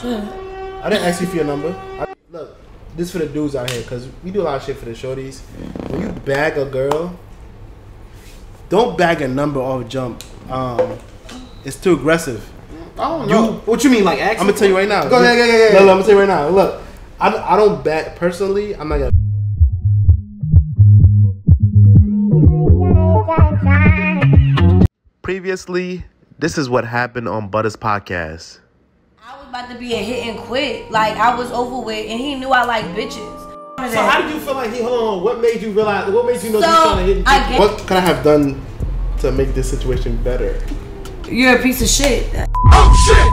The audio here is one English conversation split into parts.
Sure. I didn't ask you for your number. Look, this is for the dudes out here, because we do a lot of shit for the shorties. When you bag a girl, don't bag a number off jump. It's too aggressive. I don't know. What you mean, like I'm gonna tell you right now. Go ahead, yeah. Look, I'm gonna tell you right now. Look, I don't bag personally. I'm not gonna. Previously, this is what happened on Butta's podcast. I was about to be a hit and quit. Like, I was over with, and he knew I like bitches. So how did you feel like hold on? What made you realize? What made you know you were trying to hit and quit? What could I have done to make this situation better? You're a piece of shit. Oh shit!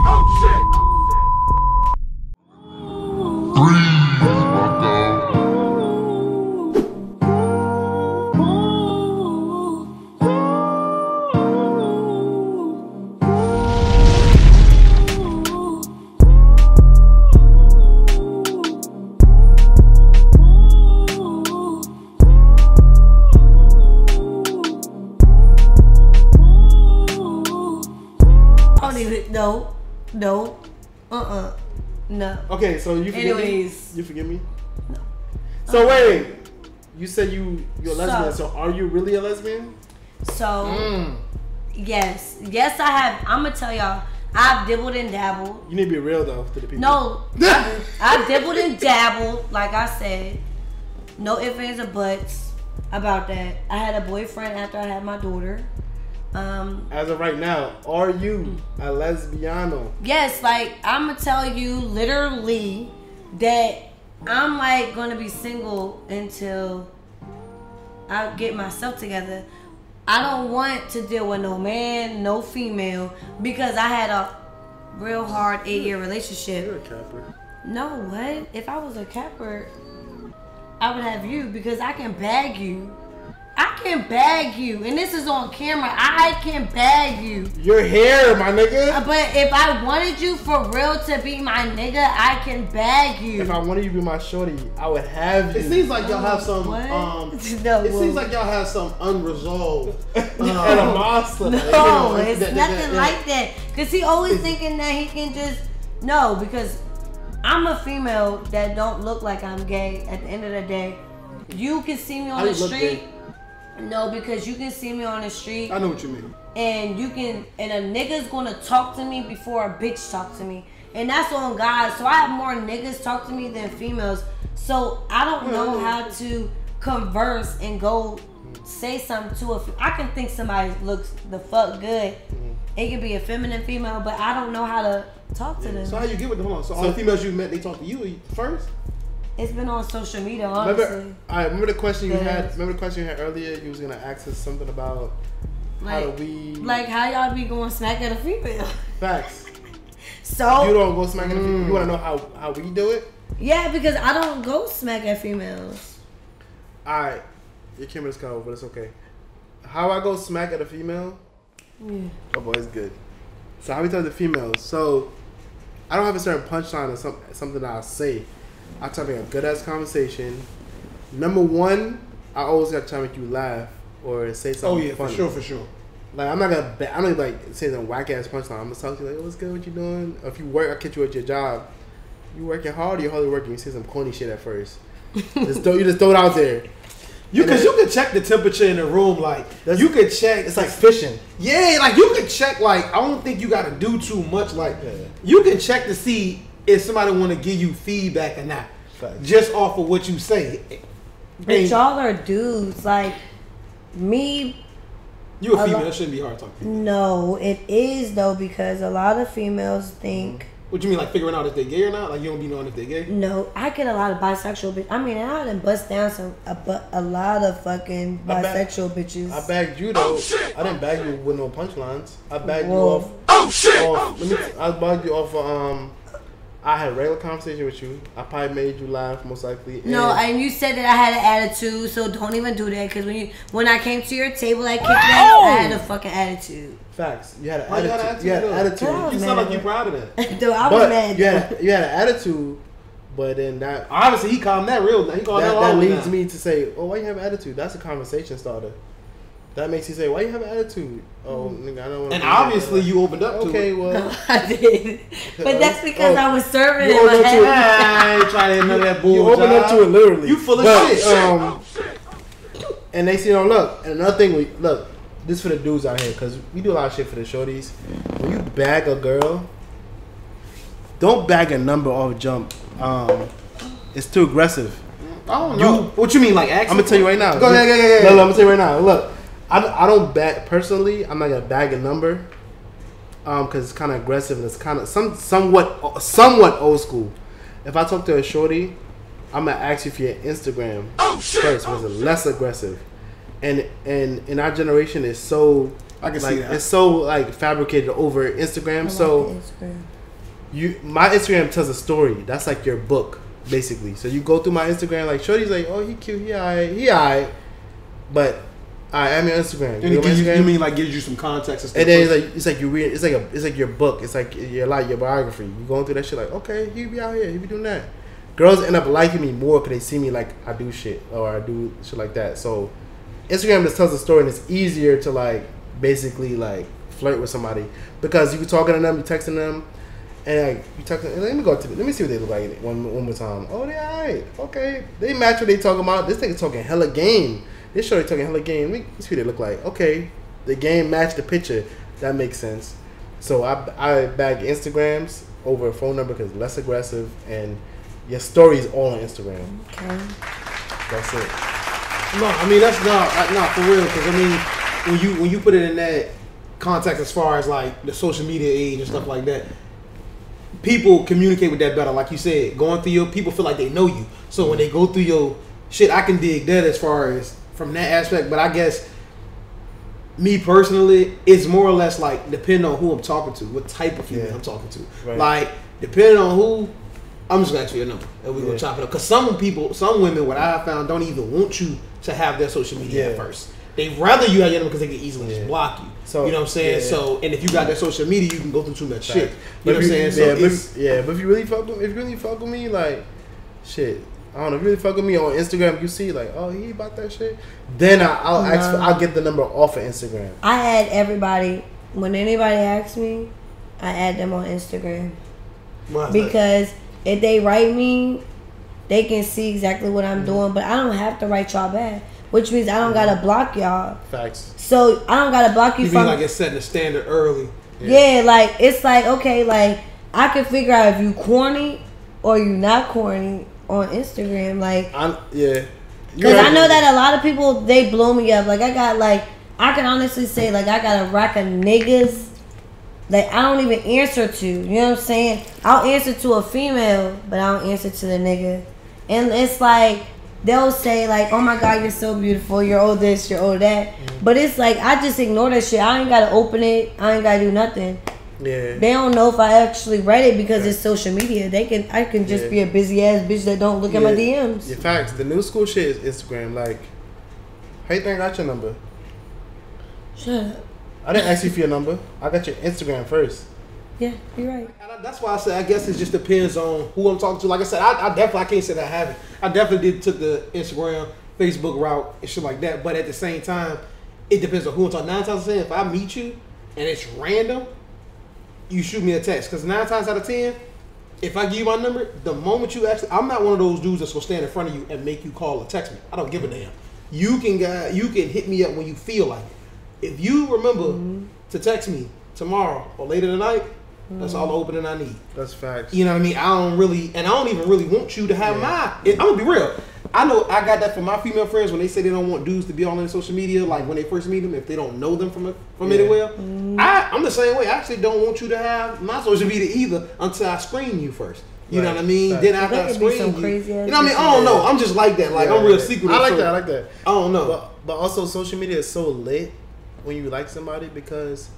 No. No. Okay, so you forgive me? You forgive me? No. So wait, you said you're a lesbian. So are you really a lesbian? So yes, I have. I'm gonna tell y'all. I've dibbled and dabbled. You need to be real though to the people. No, I've dibbled and dabbled. Like I said, no ifs, ands, or buts about that. I had a boyfriend after I had my daughter. As of right now, are you a lesbiano? Yes, like I'm gonna tell you literally that I'm like gonna be single until I get myself together. I don't want to deal with no man, no female, because I had a real hard 8-year relationship. You're a capper. No, what? If I was a capper, I would have you, because I can bag you. I can bag you, and this is on camera. I can bag you. Your hair, my nigga. But if I wanted you for real to be my nigga, I can bag you. If I wanted you to be my shorty, I would have you. It seems like y'all have some. Seems like y'all have some unresolved. And a monster. No, it's nothing like that. Cause he always thinking that he can just because I'm a female that don't look like I'm gay. At the end of the day, you can see me on the street. No, because you can see me on the street. I know what you mean. And a nigga's gonna talk to me before a bitch talk to me. And that's on God. So I have more niggas talk to me than females. So I don't know how to converse and go say something to a I can think somebody looks the fuck good. It could be a feminine female, but I don't know how to talk to them. So how you get with them? Hold on. So all the females you met, they talk to you first? It's been on social media, honestly. Remember the question you had. Remember the question you had earlier. You was gonna ask us something about how do we how y'all be going smack at a female? Facts. So you don't go smack at a female. You wanna know how we do it? Yeah, because I don't go smack at females. All right, your camera's covered, but it's okay. How I go smack at a female? Yeah. Oh boy, it's good. So how we talk to females? So I don't have a certain punchline or something that I'll say. I try to make a good ass conversation. Number one, I always got to try to make you laugh or say something funny. For sure. Like I'm not gonna, I don't like say some whack ass punchline. I'm gonna talk to you like, "What's good? What you doing?" Or if you work, I catch you at your job. You working hard or you hardly working? You say some corny shit at first. You just throw it out there. You can check the temperature in the room. Like you can check. It's like fishing. Yeah, like you can check. Like I don't think you got to do too much. Like you can check to see if somebody want to give you feedback or not, just off of what you say. But y'all are dudes. Like me. You a female. That shouldn't be hard to talk to. No, it is though, because a lot of females think. What you mean, like figuring out if they gay or not? Like you don't be knowing if they gay? No, I get a lot of bisexual bitches. I mean, I done bust down a lot of fucking bisexual bitches. I bagged you though. I didn't bag you with no punchlines. I bagged you off. I bagged you off. I had a regular conversation with you. I probably made you laugh, most likely. No, and you said that I had an attitude, so don't even do that. Because when I came to your table at kickback, I had a fucking attitude. Facts. You had an attitude. You had an attitude. You sound like you're proud of that. Dude, I was mad. You had an attitude, but then that obviously he calmed that real. He calmed that leads me to say, "Oh, why you have an attitude?" That's a conversation starter. That makes you say, why you have an attitude? Oh, nigga, I don't want to. And obviously you opened up to it. Okay, well. No, I did. But that's because I was serving You in my opened up to it. I ain't trying to hit none of that bull. You opened up to it literally. You full of shit. And they say, look. And another thing, look, this for the dudes out here, because we do a lot of shit for the shorties. When you bag a girl, don't bag a number off jump. It's too aggressive. I don't know. What you mean, like accent? I'm gonna tell you right now. Go ahead, yeah. No, I'm gonna tell you right now. Look, I don't bag personally. I'm not gonna bag a number, because it's kind of aggressive and it's kind of somewhat old school. If I talk to a shorty, I'm gonna ask you for your Instagram first. Was it less aggressive? And in our generation, it's so I can see that. It's so like fabricated over Instagram. My Instagram tells a story. That's like your book. Basically, so you go through my Instagram, like shorty's like, oh, he cute, he alright, but I am your Instagram. You mean like gives you some context and stuff? And then it's like you read, it's like your book, it's like your biography. You going through that shit, like, okay, he be out here, he be doing that. Girls end up liking me more because they see me like I do shit or I do shit like that. So Instagram just tells a story, and it's easier to like basically like flirt with somebody because you talking to them, you texting them. And like, you talk. Let me see what they look like one more time. Oh, they alright. Okay, they match what they talking about. This nigga talking hella game. This shorty talking hella game. Let me see what they look like. Okay, the game matched the picture. That makes sense. So I bag Instagrams over a phone number because it's less aggressive and your story is all on Instagram. Okay, that's it. No, I mean that's not for real. Because I mean, when you put it in that context as far as like the social media age and stuff like that. People communicate with that better, like you said. Going through people feel like they know you. So when they go through your shit, I can dig that as far as from that aspect. But I guess me personally, it's more or less like depending on who I'm talking to, what type of female I'm talking to. Right. Like depending on who, I'm just gonna ask you a number and we're gonna chop it up. Cause some women, what I have found, don't even want you to have their social media at first. They rather you have your number because they can easily just block you. So, you know what I'm saying? Yeah. So, and if you got that social media, you can go through too much shit. You know what I'm saying? So but if you really fuck with me, like, shit. I don't know. If you really fuck with me on Instagram, you see like, oh, he about that shit. Then I'll get the number off of Instagram. I add everybody when anybody asks me, I add them on Instagram because if they write me, they can see exactly what I'm doing. But I don't have to write y'all back. Which means I don't gotta block y'all. Facts. So I don't gotta block you. You mean like it's setting the standard early? Yeah, like it's like okay, like I can figure out if you corny or you not corny on Instagram. Like, because I know that a lot of people they blow me up. Like I can honestly say like I got a rack of niggas that I don't even answer to. You know what I'm saying? I'll answer to a female, but I don't answer to the nigga, and it's like. They'll say like, oh my God, you're so beautiful, you're all this, you're all that. But it's like, I just ignore that shit. I ain't got to open it. I ain't got to do nothing. Yeah. They don't know if I actually read it because it's social media. I can just be a busy ass bitch that don't look at my DMs. Yeah, facts. The new school shit is Instagram. Like, how you think I got your number? Shut up. I didn't ask you for your number. I got your Instagram first. Yeah, you're right. And that's why I said I guess it just depends on who I'm talking to. Like I said, I can't say that I haven't. I definitely took the Instagram, Facebook route and shit like that. But at the same time, it depends on who I'm talking. 9 times out of 10, if I meet you and it's random, you shoot me a text. Because 9 times out of 10, if I give you my number, the moment you actually, I'm not one of those dudes that's gonna stand in front of you and make you call or text me. I don't give a damn. You can hit me up when you feel like it. If you remember to text me tomorrow or later tonight, that's all the opening I need. That's facts. You know what I mean? I don't even really want you to have I'm gonna be real. I know I got that from my female friends when they say they don't want dudes to be on their social media. Like when they first meet them, if they don't know them from anywhere. I'm the same way. I actually don't want you to have my social media either until I screen you first. You know what I mean? Then after I screen you, you know what I mean? I don't know. I'm just like that. Like I'm real secret. I like that. I don't know. But also, social media is so lit when you like somebody because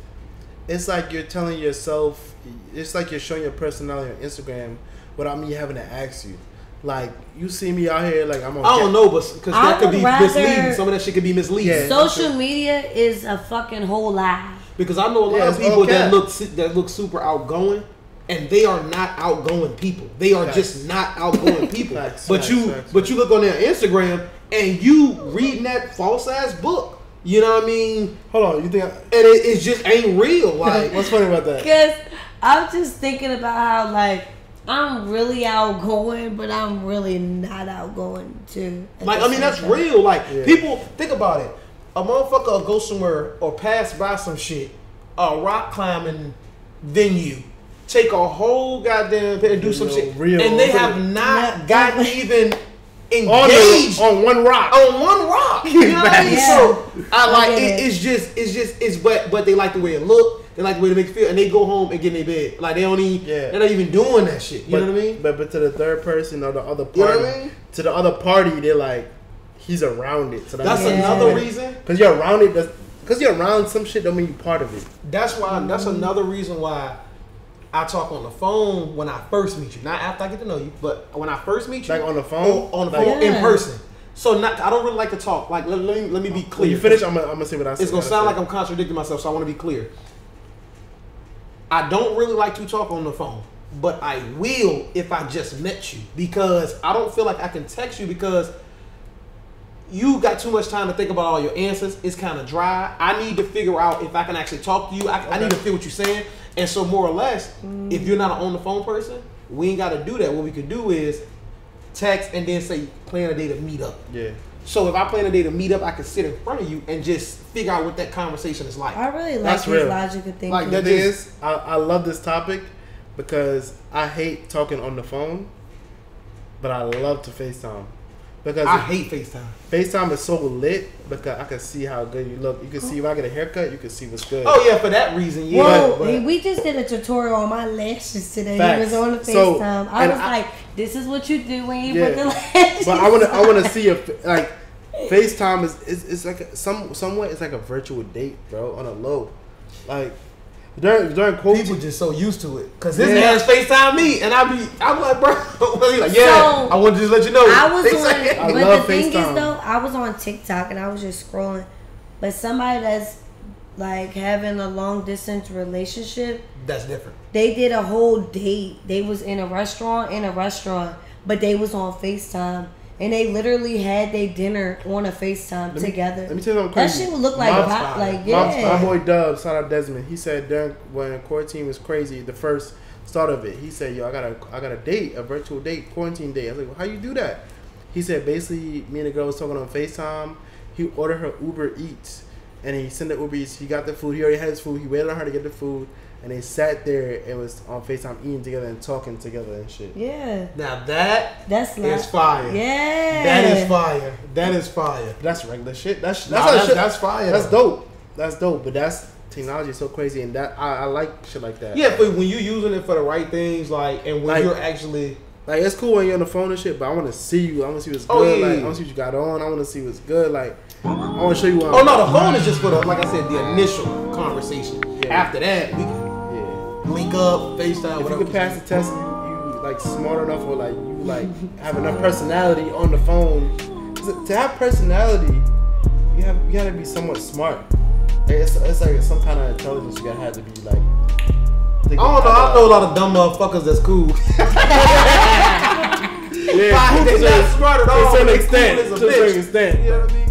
it's like you're telling yourself. It's like you're showing your personality on Instagram without me having to ask you. Like, you see me out here, like, I'm on... I don't know, but because that could be misleading. Some of that shit could be misleading. Yeah, social media is a fucking whole lie. Because I know a lot of people that look super outgoing, and they are not outgoing people. They are just not outgoing people. But you look on their Instagram, and you reading that false-ass book You know what I mean? Hold on, you think? And it just ain't real. Like, What's funny about that? Because I'm just thinking about how, like, I'm really outgoing, but I'm really not outgoing too. Like, I mean, that's real. Like, people, think about it. A motherfucker will go somewhere or pass by some shit, a rock climbing venue, take a whole goddamn and do some shit, and they have not gotten even engaged on one rock. On one rock. You know what I mean? Yeah. So, I like it's but they like the way it look. They like the way to make it feel, and they go home and get in their bed. Like they're not even doing that shit. You know what I mean? But to the third person or the other party, you know what I mean? To the other party, they're like, he's around it. So that's another reason. Because you're around it. Because you're around some shit, don't mean you're part of it. That's why. That's another reason why I talk on the phone when I first meet you. Not after I get to know you, but when I first meet you, like on the phone, in person. So I don't really like to talk. Like let me be clear. When you finish, I'm gonna say what I said. It's gonna sound like I'm contradicting myself, so I want to be clear. I don't really like to talk on the phone, but I will if I just met you, because I don't feel like I can text you because you got too much time to think about all your answers. It's kind of dry. I need to figure out if I can actually talk to you. I need to feel what you're saying. And so more or less, if you're not an on the phone person, we ain't got to do that. What we could do is text and then say plan a day to meet up. Yeah. So if I plan a day to meet up, I can sit in front of you and just figure out what that conversation is like. I really like his logic of thinking. Like the thing is, I love this topic because I hate talking on the phone, but I love to FaceTime. Because I hate FaceTime. FaceTime is so lit because I can see how good you look. You can see if I get a haircut, you can see what's good. Oh yeah, for that reason, yeah. Well, we just did a tutorial on my lashes today. Facts. He was on the FaceTime. I was like, "This is what you do when you put the lashes." But I want to see if like FaceTime is like somewhat it's like a virtual date, bro, on a low, like. During quotes, people just so used to it because his ass FaceTime me, and I'm like, bro, he's like, yeah, so, I want to just let you know. I was on, I but love the thing FaceTime. is though, I was on TikTok and I was just scrolling, but somebody that's like having a long distance relationship, that's different. They did a whole date. They was in a restaurant, but they was on FaceTime. And they literally had their dinner on a FaceTime together. Let me tell you something crazy. That shit would look like my boy Dub, shout out Desmond. He said when quarantine was crazy, the first start of it, he said, "Yo, I got a date, a virtual date, quarantine date." I was like, well, "How you do that?" He said, "Basically, me and the girl was talking on FaceTime. He ordered her Uber Eats, and he sent the Uber Eats. He got the food. He already had his food. He waited on her to get the food." And they sat there and was on FaceTime eating together and talking together and shit. Yeah. Now that's is fire. Yeah. That is fire. That is fire. That's regular shit. That's fire. That's dope. That's dope. But that's technology is so crazy, and that I like shit like that. Yeah, but when you're using it for the right things, like, and when you're actually like, it's cool when you're on the phone and shit, but I want to see you. I want to see what's good. Like, I want to see what you got on. I want to see what's good. Like, I want to show you. Oh no, the phone is just for the, like I said, the initial conversation. Yeah. After that, we can link up, FaceTime. If you can pass the test, you like smart enough, or like you like have enough personality on the phone. To have personality, you gotta be somewhat smart. It's like some kind of intelligence you gotta have to be like. I don't know. I know a lot of dumb motherfuckers that's cool. Yeah, they're not smart at all. To a certain extent. You know what I mean?